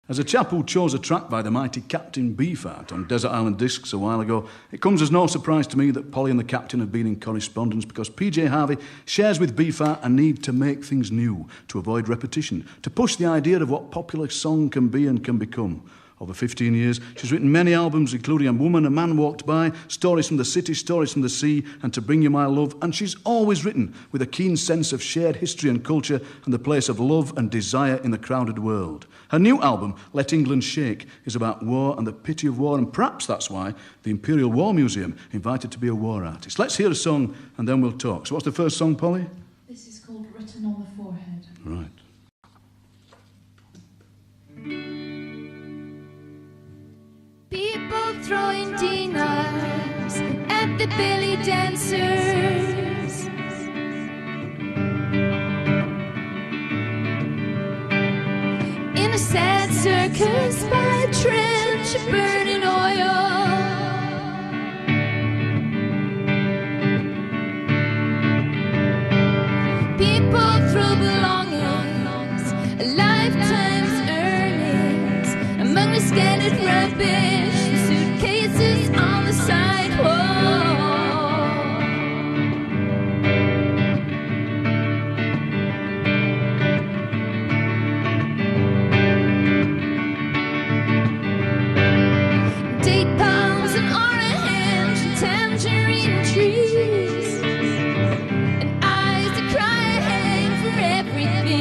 As a chap who chose a track by the mighty Captain Beefheart on Desert Island Discs a while ago, it comes as no surprise to me that Polly and the Captain have been in correspondence because PJ Harvey shares with Beefheart a need to make things new, to avoid repetition, to push the idea of what popular song can be and can become. Over 15 years, she's written many albums, including A Woman, A Man Walked By, Stories from the City, Stories from the Sea, and To Bring You My Love, and she's always written with a keen sense of shared history and culture and the place of love and desire in the crowded world. Her new album, Let England Shake, is about war and the pity of war, and perhaps that's why the Imperial War Museum invited to be a war artist. Let's hear a song and then we'll talk. So what's the first song, Polly? This is called Written on the Forehead. Right. People throwing dinars at the belly dancers. In a sad circus by a trench of burning oil. People throw belongings, a lifetime's earnings among the scattered rubbish. Suitcases on the sidewalk. Date palms and orange and tangerine trees, and eyes that cry for everything.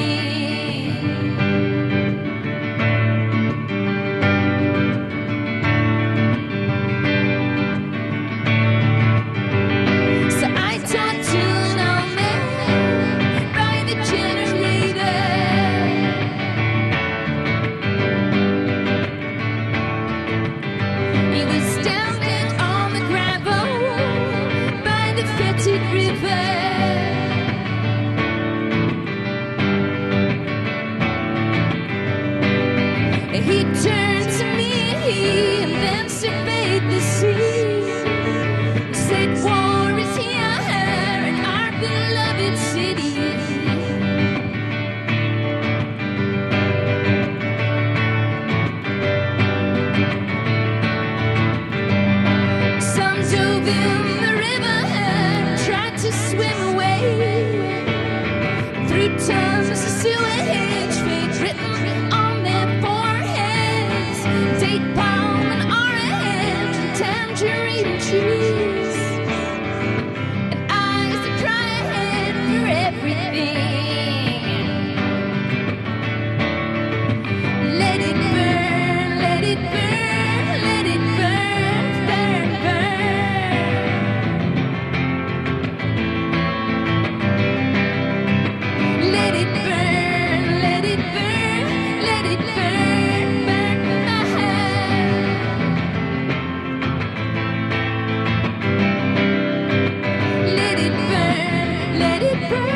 He turned to me and then surveyed the sea. Said, war is here in our beloved city. Some dove in the river and tried to swim away through tons of sewage, fate written on their foreheads. Date palm and orange and tangerine trees, and eyes that cry for everything. Let it burn, let it burn, let it burn, burn, burn. Let it burn, let it burn, let it burn, burn my heart. Let it burn, let it burn.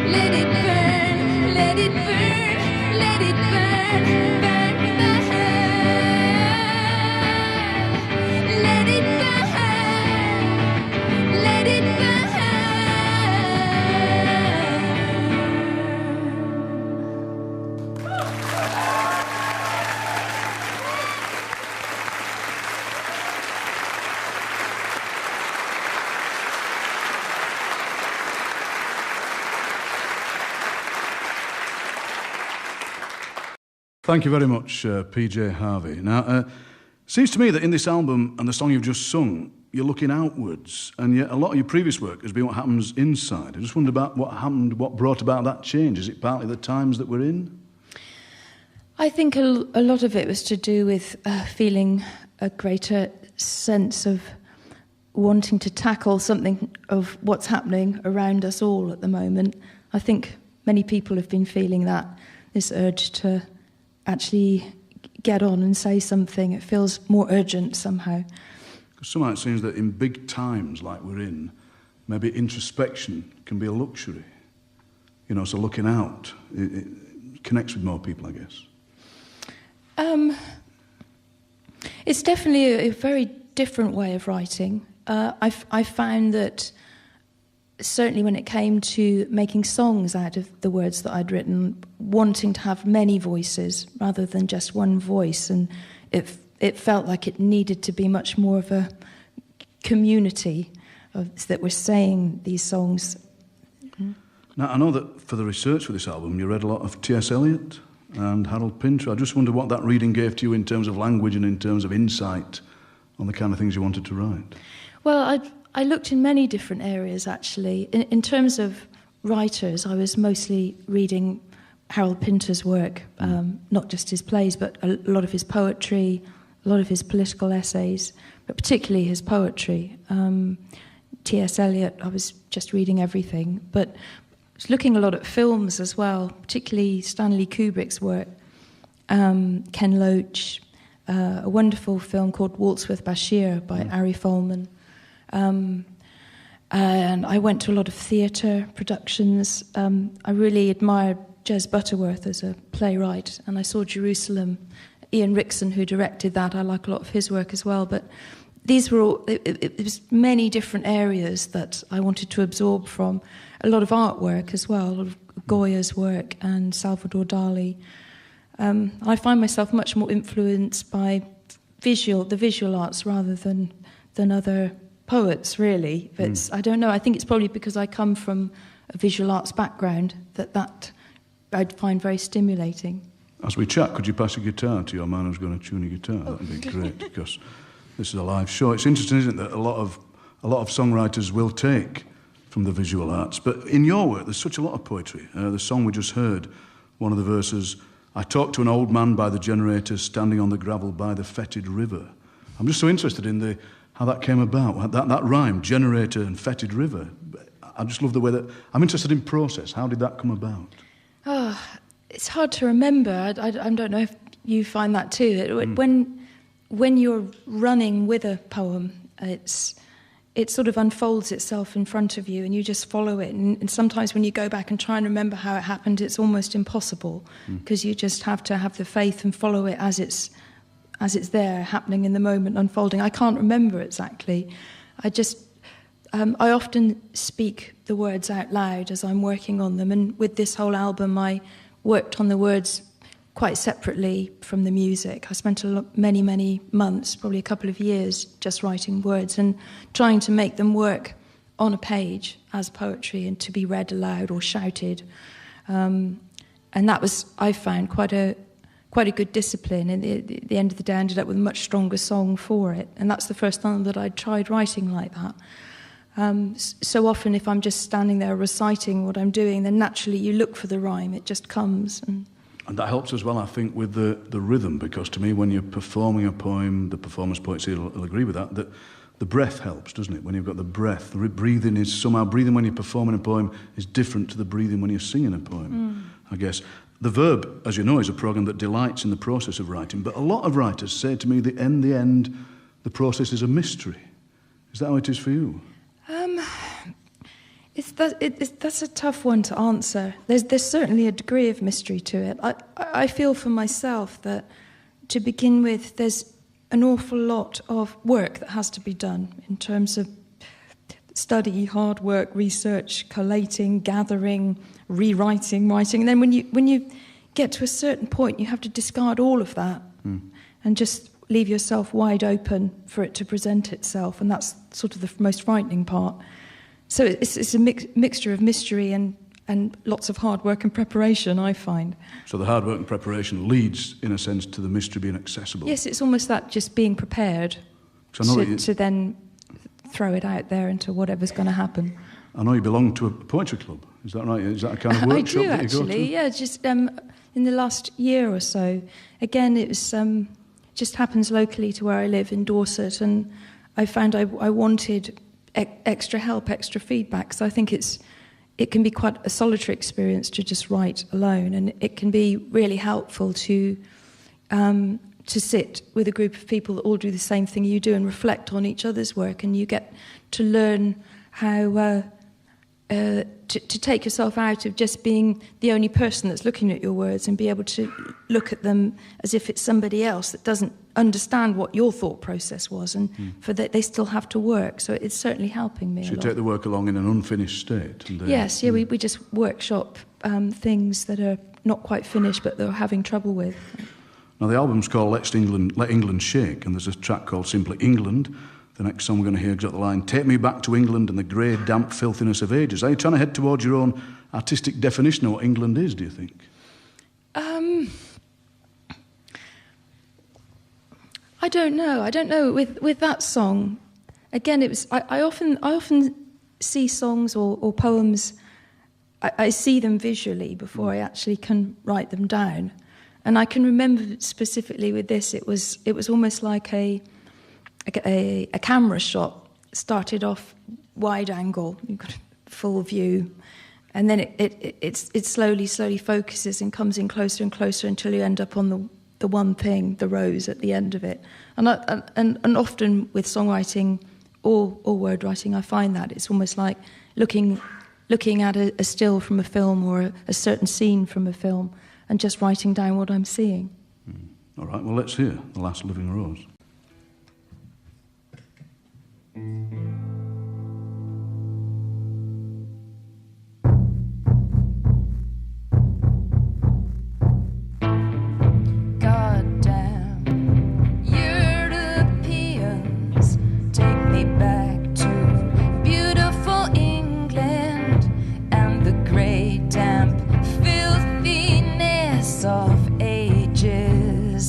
Let it burn, let it burn, let it burn, burn my heart. Let it burn, let it burn. Thank you very much, PJ Harvey. Now, seems to me that in this album and the song you've just sung, you're looking outwards, and yet a lot of your previous work has been what happens inside. I just wondered about what happened, what brought about that change. Is it partly the times that we're in? I think a lot of it was to do with feeling a greater sense of wanting to tackle something of what's happening around us all at the moment. I think many people have been feeling that, this urge to actually get on and say something. It feels more urgent somehow. Because somehow it seems that in big times like we're in, maybe introspection can be a luxury. You know, so looking out, it connects with more people, I guess. It's definitely a very different way of writing. I found that certainly when it came to making songs out of the words that I'd written, wanting to have many voices rather than just one voice, and it felt like it needed to be much more of a community that were saying these songs. Now, I know that for the research for this album, you read a lot of T.S. Eliot and Harold Pinter. I just wonder what that reading gave to you in terms of language and in terms of insight on the kind of things you wanted to write. Well, I looked in many different areas, actually. In terms of writers, I was mostly reading Harold Pinter's work, not just his plays, but a lot of his poetry, a lot of his political essays, but particularly his poetry. T.S. Eliot, I was just reading everything, but I was looking a lot at films as well, particularly Stanley Kubrick's work, Ken Loach, a wonderful film called Waltz with Bashir by Ari Folman. And I went to a lot of theatre productions. I really admired Jez Butterworth as a playwright, and I saw Jerusalem. Ian Rickson, who directed that, I like a lot of his work as well. But these were all, it was many different areas that I wanted to absorb from. A lot of artwork as well, a lot of Goya's work and Salvador Dali. I find myself much more influenced by the visual arts rather than other poets, really. But I don't know, I think it's probably because I come from a visual arts background that I'd find very stimulating. As we chat, could you pass a guitar to your man who's going to tune a guitar? That'd be great, because this is a live show. It's interesting, isn't it, that a lot of songwriters will take from the visual arts. But in your work, there's such a lot of poetry. The song we just heard, one of the verses, I talked to an old man by the generator standing on the gravel by the fetid river. I'm just so interested in how that came about, that rhyme, generator and fetid river. I just love the way that... I'm interested in process. How did that come about? Oh, it's hard to remember. I don't know if you find that too. When you're running with a poem, it sort of unfolds itself in front of you and you just follow it. And sometimes when you go back and try and remember how it happened, it's almost impossible because you just have to have the faith and follow it as it's there, happening in the moment, unfolding. I can't remember exactly. I often speak the words out loud as I'm working on them. And with this whole album, I worked on the words quite separately from the music. I spent many, many months, probably a couple of years, just writing words and trying to make them work on a page as poetry and to be read aloud or shouted. And that was, I found, quite a good discipline. And at the end of the day, I ended up with a much stronger song for it. And that's the first time that I'd tried writing like that. So often, if I'm just standing there reciting what I'm doing, then naturally you look for the rhyme. It just comes. And that helps as well, I think, with the rhythm, because to me, when you're performing a poem, the performance poets will agree with that the breath helps, doesn't it? When you've got the breath, breathing when you're performing a poem is different to the breathing when you're singing a poem, I guess. The Verb, as you know, is a programme that delights in the process of writing, but a lot of writers say to me that in the end, the process is a mystery. Is that how it is for you? That's a tough one to answer. There's certainly a degree of mystery to it. I feel for myself that, to begin with, there's an awful lot of work that has to be done in terms of study, hard work, research, collating, gathering, rewriting, writing. And then when you get to a certain point, you have to discard all of that and just leave yourself wide open for it to present itself. And that's sort of the most frightening part. So it's a mixture of mystery and lots of hard work and preparation, I find. So the hard work and preparation leads, in a sense, to the mystery being accessible? Yes, it's almost that, just being prepared to then throw it out there into whatever's going to happen. I know you belong to a poetry club. Is that right? Is that a kind of workshop I do, that you actually, go to? yeah, just in the last year or so. Again, it was just happens locally to where I live in Dorset, and I found I wanted extra help, extra feedback. So I think it can be quite a solitary experience to just write alone, and it can be really helpful to sit with a group of people that all do the same thing you do and reflect on each other's work, and you get to learn how to take yourself out of just being the only person that's looking at your words and be able to look at them as if it's somebody else that doesn't understand what your thought process was, and for that they still have to work. So it's certainly helping me. So a you lot. take the work along in an unfinished state. And, Yes, yeah, we just workshop things that are not quite finished but they're having trouble with. Now the album's called Let England Shake, and there's a track called simply England. The next song we're going to hear has got the line, "Take me back to England and the grey, damp filthiness of ages." Are you trying to head towards your own artistic definition of what England is, do you think? I don't know. With that song, again, it was. I often see songs or poems. I see them visually before I actually can write them down, and I can remember specifically with this. It was almost like a camera shot. Started off wide angle, you've got a full view, and then it slowly focuses and comes in closer and closer until you end up on the one thing, the rose at the end of it. And often with songwriting or word writing, I find that it's almost like looking at a still from a film or a certain scene from a film and just writing down what I'm seeing. All right, well, let's hear The Last Living Rose.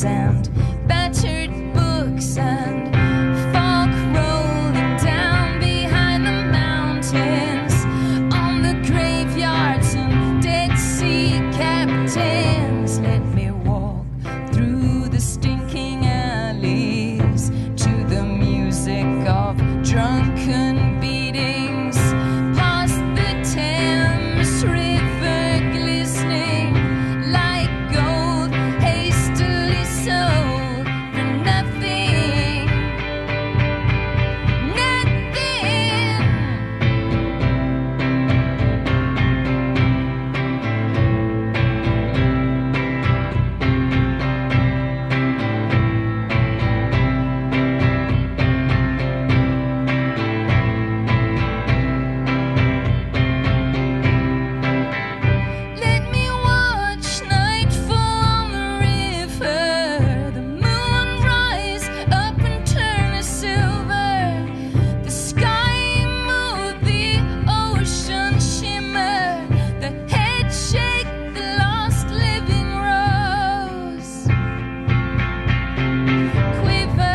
And battered books and fog rolling down behind the mountains, on the graveyards and Dead Sea captains. Let me walk through the stinking alleys to the music of drunken beatings, past the Thames River glistening like gold hastily sold for nothing, nothing. Let me watch nightfall on the river, the moon rise up and turn to silver, the sky move, the ocean shimmer, the head shake, the lost living rose quiver.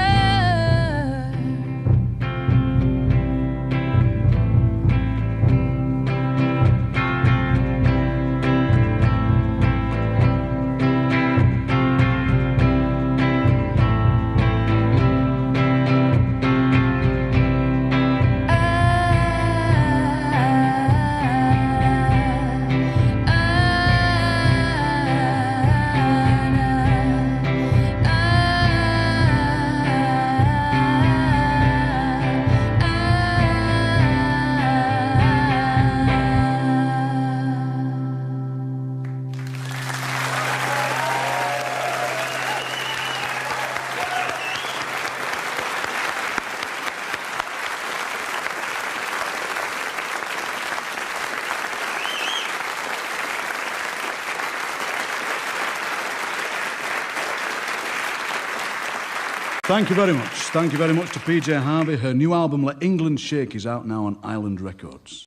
Thank you very much. Thank you very much to PJ Harvey. Her new album, Let England Shake, is out now on Island Records.